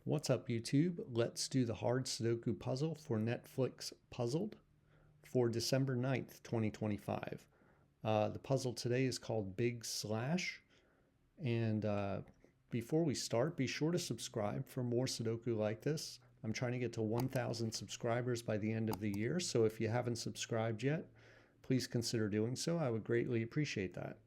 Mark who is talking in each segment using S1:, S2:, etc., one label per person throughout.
S1: What's up, YouTube? Let's do the hard Sudoku puzzle for Netflix Puzzled for December 9th, 2025. The puzzle today is called Big Slash. And before we start, be sure to subscribe for more Sudoku like this. I'm trying to get to 1,000 subscribers by the end of the year, so if you haven't subscribed yet, please consider doing so. I would greatly appreciate that.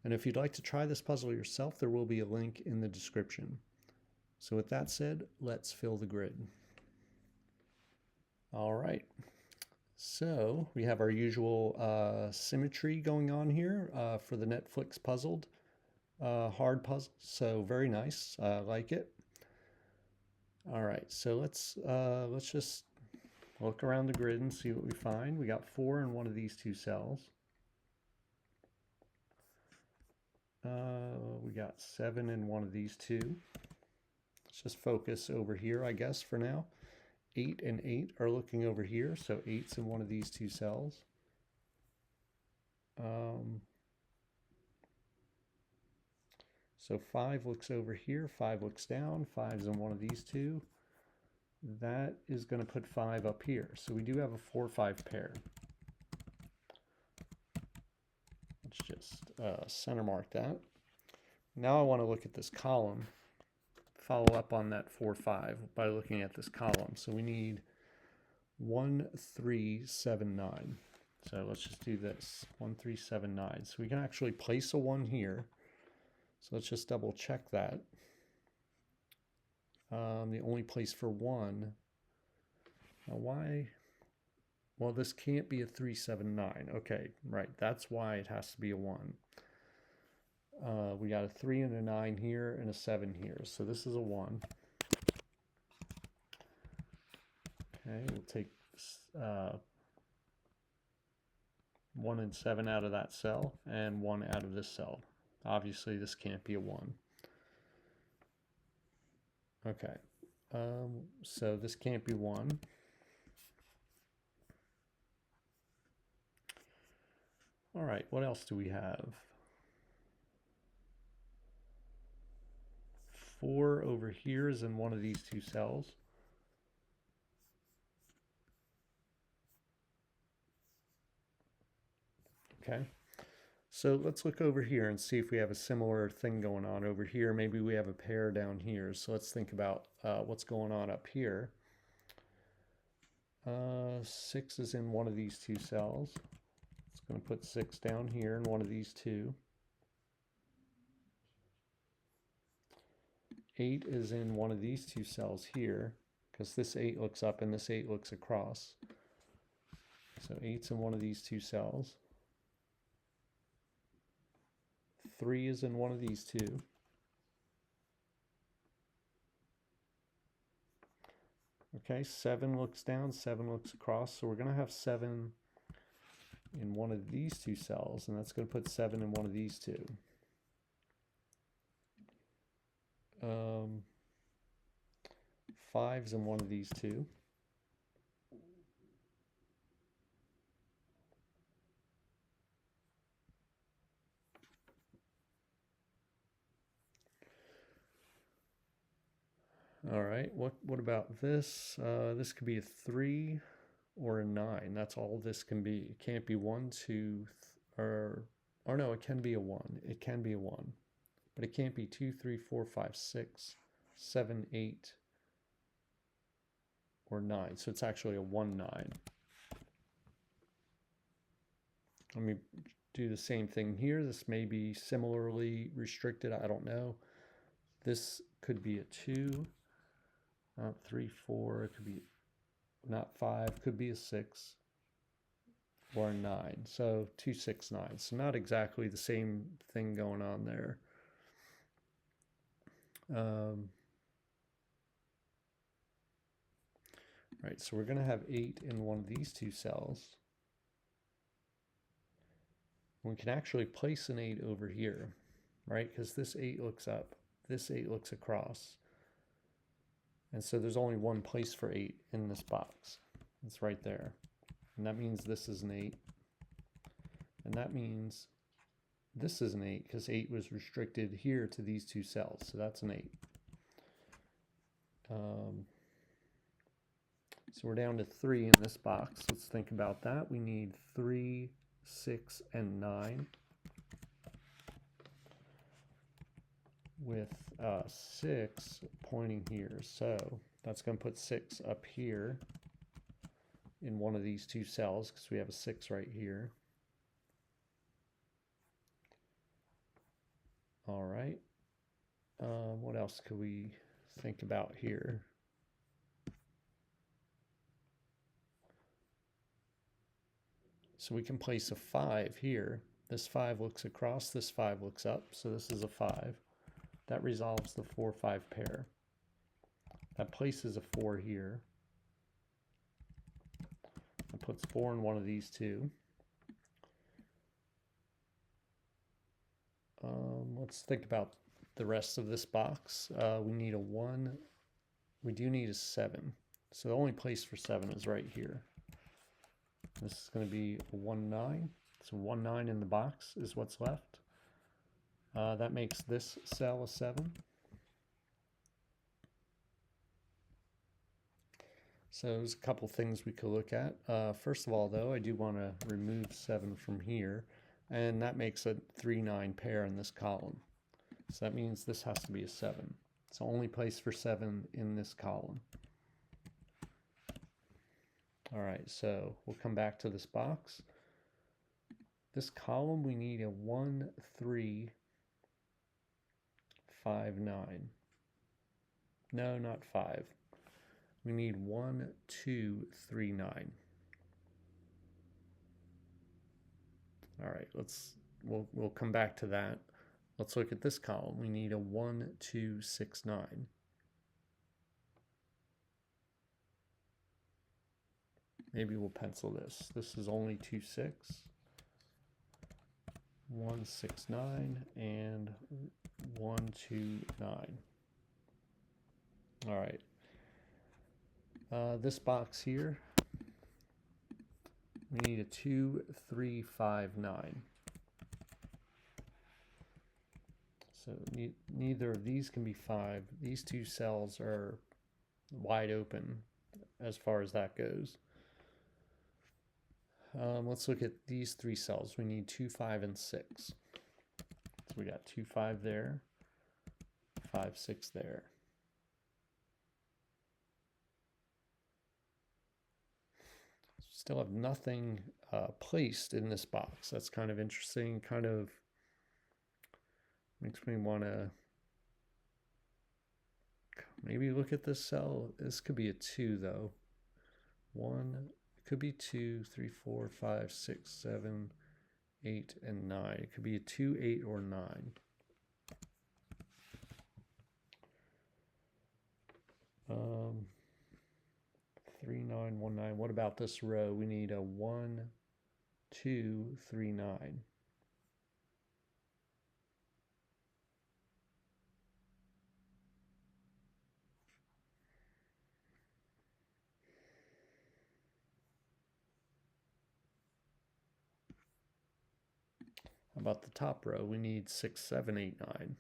S1: And if you'd like to try this puzzle yourself, there will be a link in the description. So with that said, let's fill the grid. All right, so we have our usual symmetry going on here for the Netflix puzzled hard puzzle. So very nice, I like it. All right, so let's just look around the grid and see what we find. We got 4 in one of these two cells. We got 7 in one of these two. Let's just focus over here, I guess, for now. 8 and 8 are looking over here, so 8's in one of these two cells. So 5 looks over here, 5 looks down, 5's in one of these two. That is going to put 5 up here. So we do have a 4-5 pair. Let's just center mark that. Now I want to look at this column. Follow up on that 4-5 by looking at this column. So we need 1, 3, 7, 9. So let's just do this, 1, 3, 7, 9. So we can actually place a 1 here. So let's just double check that. The only place for 1. Now why? Well, this can't be a 3, 7, 9. Okay, right. That's why it has to be a 1. We got a 3 and a 9 here and a 7 here. So this is a 1. Okay, we'll take 1 and 7 out of that cell and 1 out of this cell. Obviously, this can't be a 1. Okay, so this can't be 1. All right, what else do we have? 4 over here is in one of these two cells. Okay, so let's look over here and see if we have a similar thing going on over here. Maybe we have a pair down here. So let's think about what's going on up here. 6 is in one of these two cells. It's going to put 6 down here in one of these two. 8 is in one of these two cells here, because this 8 looks up and this 8 looks across. So 8's in one of these two cells. 3 is in one of these two. Okay, 7 looks down, 7 looks across. So we're going to have 7 in one of these two cells, and that's going to put 7 in one of these two. 5's in one of these two. All right, what about this? This could be a 3 or a 9. That's all this can be. It can't be 1, 2, or no, it can be a 1. It can be a 1. But it can't be 2, 3, 4, 5, 6, 7, 8, or 9. So it's actually a 1, 9. Let me do the same thing here. This may be similarly restricted. I don't know. This could be a 2, not 3, 4. It could be not 5. Could be a 6 or a 9. So 2, 6, 9. So not exactly the same thing going on there. Right, so we're going to have 8 in one of these two cells. We can actually place an 8 over here, right? Because this 8 looks up, this 8 looks across. And so there's only one place for 8 in this box. It's right there. And that means this is an 8. And that means this is an 8 because 8 was restricted here to these two cells. So that's an 8. So we're down to 3 in this box. Let's think about that. We need 3, 6, and 9. With 6 pointing here. So that's going to put 6 up here in one of these two cells because we have a 6 right here. All right. What else could we think about here? So we can place a 5 here. This 5 looks across, this 5 looks up, so this is a 5. That resolves the 4-5 pair. That places a 4 here. That puts 4 in one of these two. Let's think about the rest of this box. We need a 1. We do need a 7. So the only place for 7 is right here. This is going to be a 1, 9. So 1, 9 in the box is what's left. That makes this cell a 7. So there's a couple things we could look at. First of all, though, I do want to remove 7 from here. And that makes a 3, 9 pair in this column. So that means this has to be a 7. It's the only place for 7 in this column. All right, so we'll come back to this box. This column, we need a 1, 3, 5, 9. No, not 5. We need 1, 2, 3, 9. All right, we'll come back to that. Let's look at this column. We need a 1, 2, 6, 9. Maybe we'll pencil this. This is only 2, 6. 1, 6, 9, and 1, 2, 9. All right. This box here, we need a 2, 3, 5, 9. So neither of these can be 5. These two cells are wide open as far as that goes. Let's look at these 3 cells. We need 2, 5, and 6. So we got 2, 5 there, 5, 6 there. Still have nothing placed in this box. That's kind of interesting. Kind of makes me want to maybe look at this cell. This could be a 2 though. 1, it could be 2, 3, 4, 5, 6, 7, 8, and 9. It could be a 2, 8, or 9. 3, 9, 1, 9. What about this row? We need a 1, 2, 3, 9. How about the top row? We need 6, 7, 8, 9.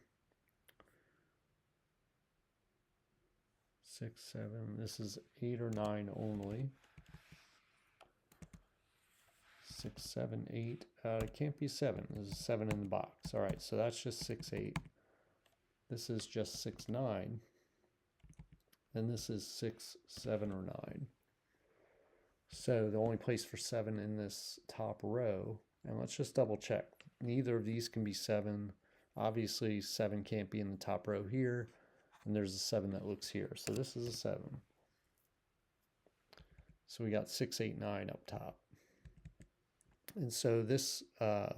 S1: 6, 7. This is 8 or 9 only. 6, 7, 8. It can't be 7. There's a 7 in the box. All right, so that's just 6, 8. This is just 6, 9. And this is 6, 7, or 9. So the only place for 7 in this top row, and let's just double check. Neither of these can be 7. Obviously, 7 can't be in the top row here. And there's a 7 that looks here. So this is a 7. So we got 6, 8, 9 up top. And so this, well,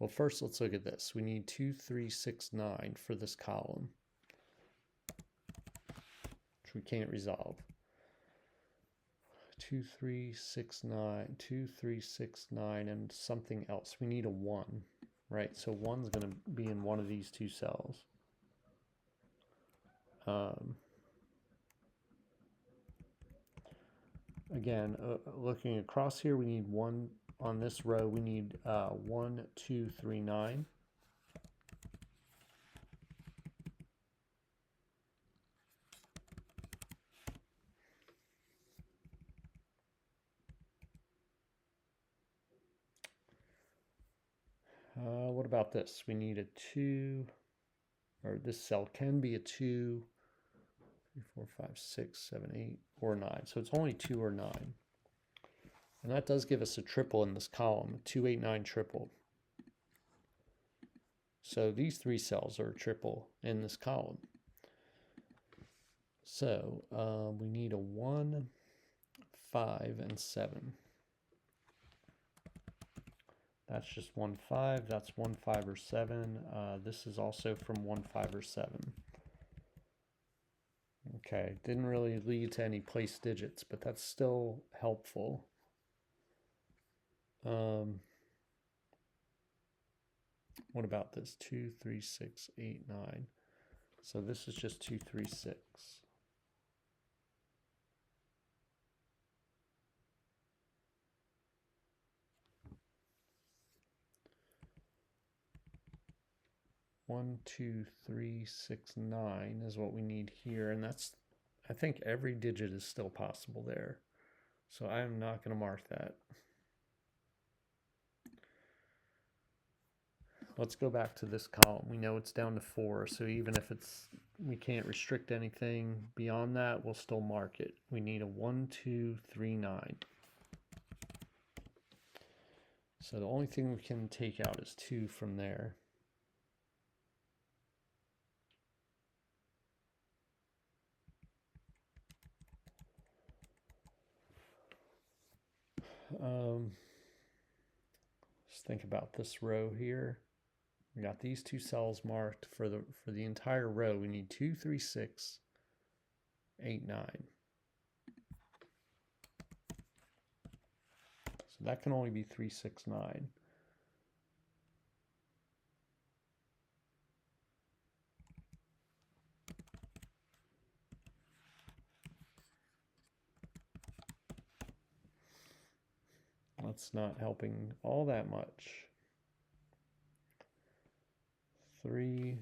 S1: first let's look at this. We need 2, 3, 6, 9 for this column, which we can't resolve. 2, 3, 6, 9, 2, 3, 6, 9, and something else. We need a 1, right? So 1's going to be in one of these two cells. Again, looking across here, we need 1 on this row. We need 1, 2, 3, 9. What about this? We need a 2, or this cell can be a 2, 3, 4, 5, 6, 7, 8, or 9. So it's only 2 or 9. And that does give us a triple in this column, 2, 8, 9 triple. So these 3 cells are a triple in this column. So we need a 1, 5, and 7. That's just 1, 5. That's 1, 5, or 7. This is also from 1, 5, or 7. Okay, didn't really lead to any place digits, but that's still helpful. What about this? 2, 3, 6, 8, 9. So this is just 2, 3, 6. One, 2, 3, 6, 9 is what we need here, and that's, I think every digit is still possible there. So I'm not going to mark that. Let's go back to this column. We know it's down to 4, so even if we can't restrict anything beyond that, we'll still mark it. We need a 1, 2, 3, 9. So the only thing we can take out is 2 from there. Just think about this row here. We got these 2 cells marked for the entire row. We need 2, 3, 6, 8, 9. So that can only be 3, 6, 9. That's not helping all that much. 3,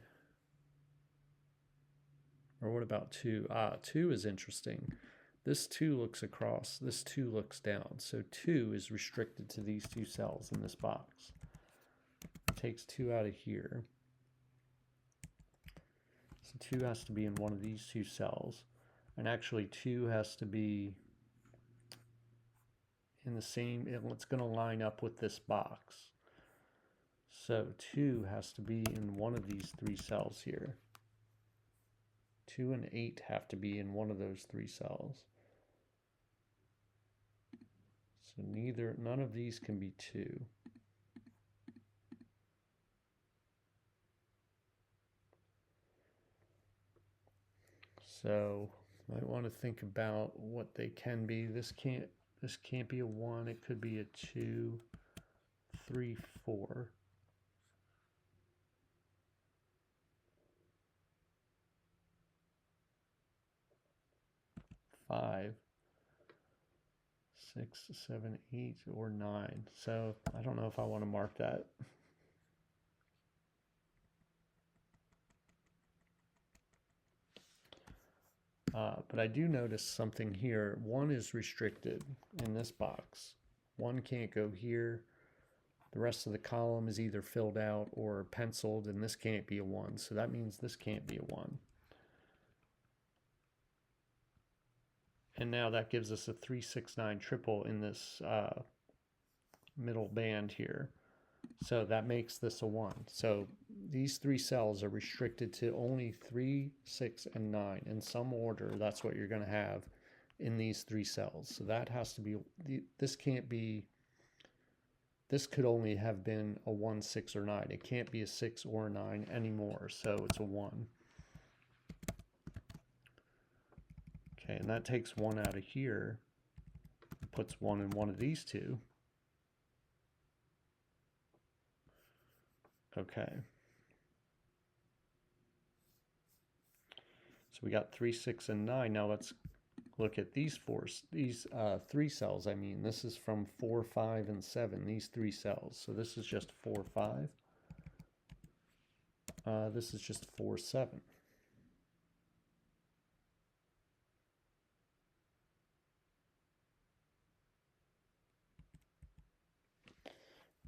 S1: or what about 2? 2 is interesting. This 2 looks across, this 2 looks down. So 2 is restricted to these 2 cells in this box. It takes 2 out of here. So 2 has to be in one of these 2 cells. And actually 2 has to be in the same, it's going to line up with this box. So 2 has to be in one of these 3 cells here. 2 and 8 have to be in one of those 3 cells. So none of these can be 2. So I want to think about what they can be. This can't be a 1. It could be a 2, 3, 4. 5, 6, 7, 8, or 9. So I don't know if I want to mark that. But I do notice something here. 1 is restricted in this box. 1 can't go here. The rest of the column is either filled out or penciled, and this can't be a 1. So that means this can't be a 1. And now that gives us a 3, 6, 9 triple in this middle band here. So that makes this a 1. So these 3 cells are restricted to only 3, 6, and 9. In some order, that's what you're going to have in these 3 cells. So that has to be, this can't be, this could only have been a 1, 6, or 9. It can't be a 6 or a 9 anymore. So it's a 1. Okay, and that takes 1 out of here, puts 1 in one of these 2. Okay. So we got 3, 6, and 9. Now let's look at these 3 cells. I mean, this is from 4, 5, and 7, these 3 cells. So this is just 4, 5. This is just 4, 7.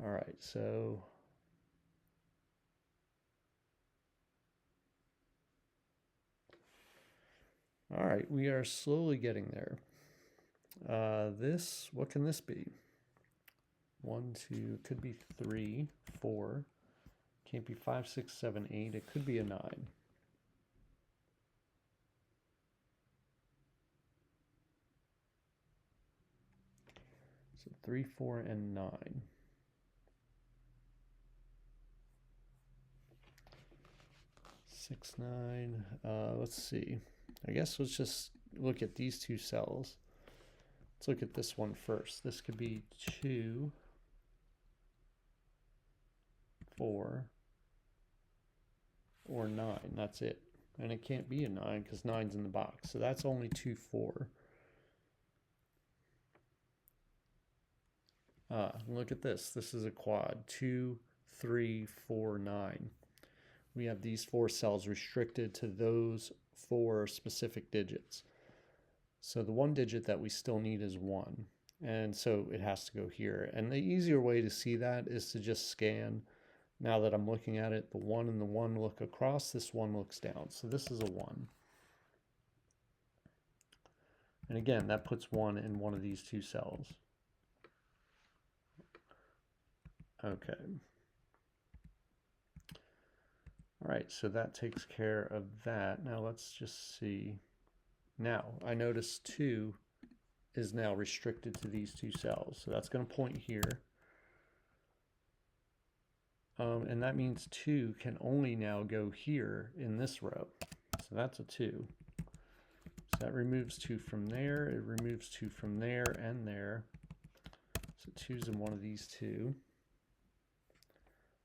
S1: All right, so All right, we are slowly getting there. What can this be? 1, 2, could be 3, 4. Can't be 5, 6, 7, 8. It could be a 9. So 3, 4, and 9. 6, 9. Let's see. I guess let's just look at these two cells. Let's look at this one first. This could be 2, 4, or 9. That's it. And it can't be a 9 because 9's in the box. So that's only 2, 4. Look at this. This is a quad. 2, 3, 4, 9. We have these 4 cells restricted to those 4 specific digits. So the one digit that we still need is 1. And so it has to go here. And the easier way to see that is to just scan. Now that I'm looking at it, the 1 and the 1 look across, this 1 looks down. So this is a 1. And again, that puts 1 in one of these 2 cells. Okay. All right, so that takes care of that. Now let's just see. Now, I notice 2 is now restricted to these 2 cells. So that's going to point here. And that means 2 can only now go here in this row. So that's a 2. So that removes 2 from there. It removes 2 from there and there. So 2's in one of these 2.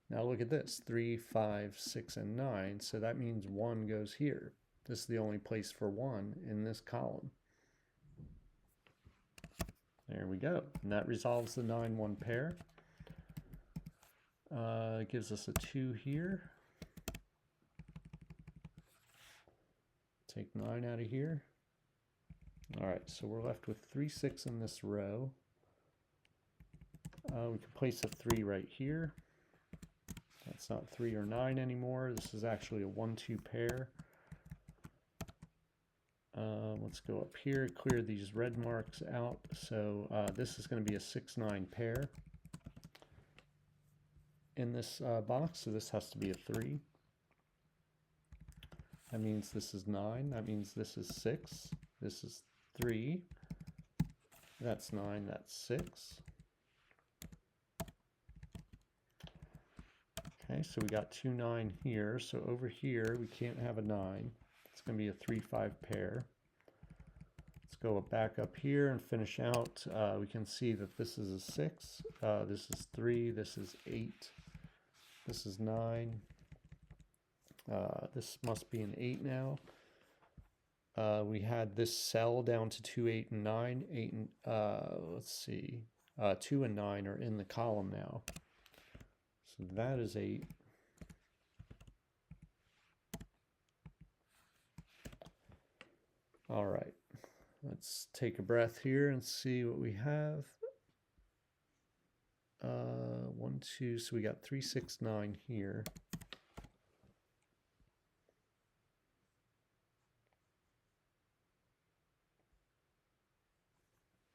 S1: Now look at this, 3, 5, 6, and 9. So that means 1 goes here. This is the only place for 1 in this column. There we go. And that resolves the 9, 1 pair. It gives us a 2 here. Take 9 out of here. All right, so we're left with 3, 6 in this row. We can place a 3 right here. That's not 3 or 9 anymore. This is actually a 1, 2 pair. Let's go up here, clear these red marks out. So this is going to be a 6, 9 pair in this box. So this has to be a 3. That means this is 9. That means this is 6. This is 3. That's 9. That's 6. Okay, so we got 2, 9 here. So over here, we can't have a 9. It's going to be a 3, 5 pair. Let's go back up here and finish out. We can see that this is a 6. This is 3. This is 8. This is 9. This must be an 8 now. We had this cell down to 2, 8, and 9. 8 and let's see. 2 and 9 are in the column now. So that is 8. All right, let's take a breath here and see what we have. 1, 2, so we got 3, 6, 9 here.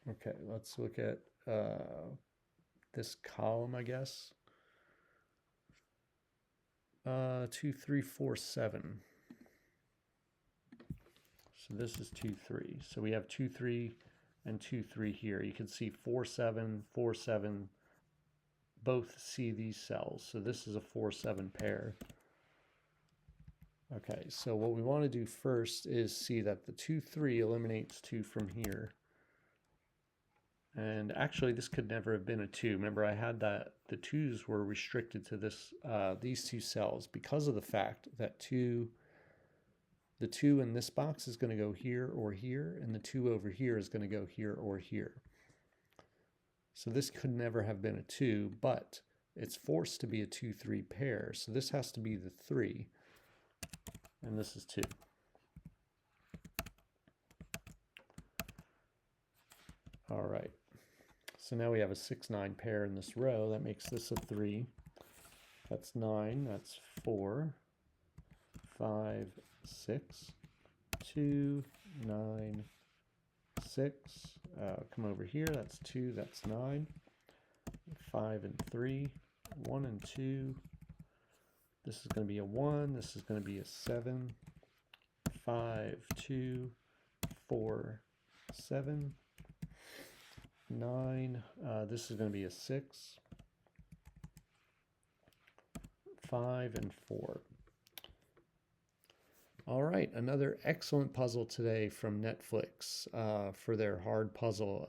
S1: Okay, let's look at this column, I guess. 2, 3, 4, 7. So this is 2, 3. So we have 2, 3, and 2, 3 here. You can see 4, 7, 4, 7. Both see these cells. So this is a 4, 7 pair. Okay, so what we want to do first is see that the 2, 3 eliminates 2 from here. And actually, this could never have been a 2. Remember, I had that the 2's were restricted to this these 2 cells because of the fact that the 2 in this box is going to go here or here, and the 2 over here is going to go here or here. So this could never have been a 2, but it's forced to be a 2, 3 pair. So this has to be the 3, and this is 2. All right. So now we have a 6, 9 pair in this row. That makes this a 3. That's 9. That's 4, 5, 6, 2, 9, 6. Come over here, that's 2, that's 9. 5 and 3, 1 and 2. This is going to be a 1, this is going to be a 7. 5, 2, 4, 7. 9, this is going to be a 6. 5 and 4. All right, another excellent puzzle today from Netflix for their hard puzzle.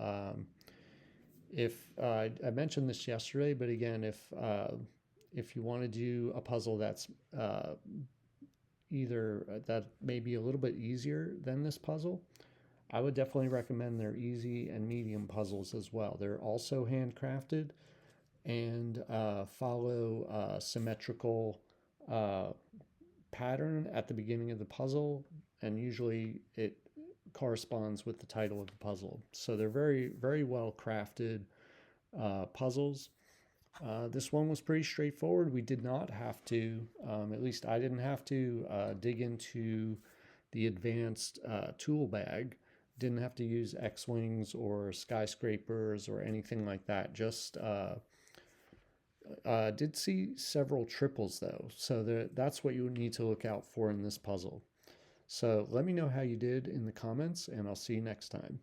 S1: I mentioned this yesterday, but again, if you want to do a puzzle that's either that may be a little bit easier than this puzzle, I would definitely recommend their easy and medium puzzles as well. They're also handcrafted and follow a symmetrical pattern at the beginning of the puzzle, and usually it corresponds with the title of the puzzle. So they're very, very well crafted puzzles. This one was pretty straightforward. We did not have to, at least I didn't have to dig into the advanced tool bag. Didn't have to use X-wings or skyscrapers or anything like that. Just did see several triples though, so that's what you would need to look out for in this puzzle. So let me know how you did in the comments, and I'll see you next time.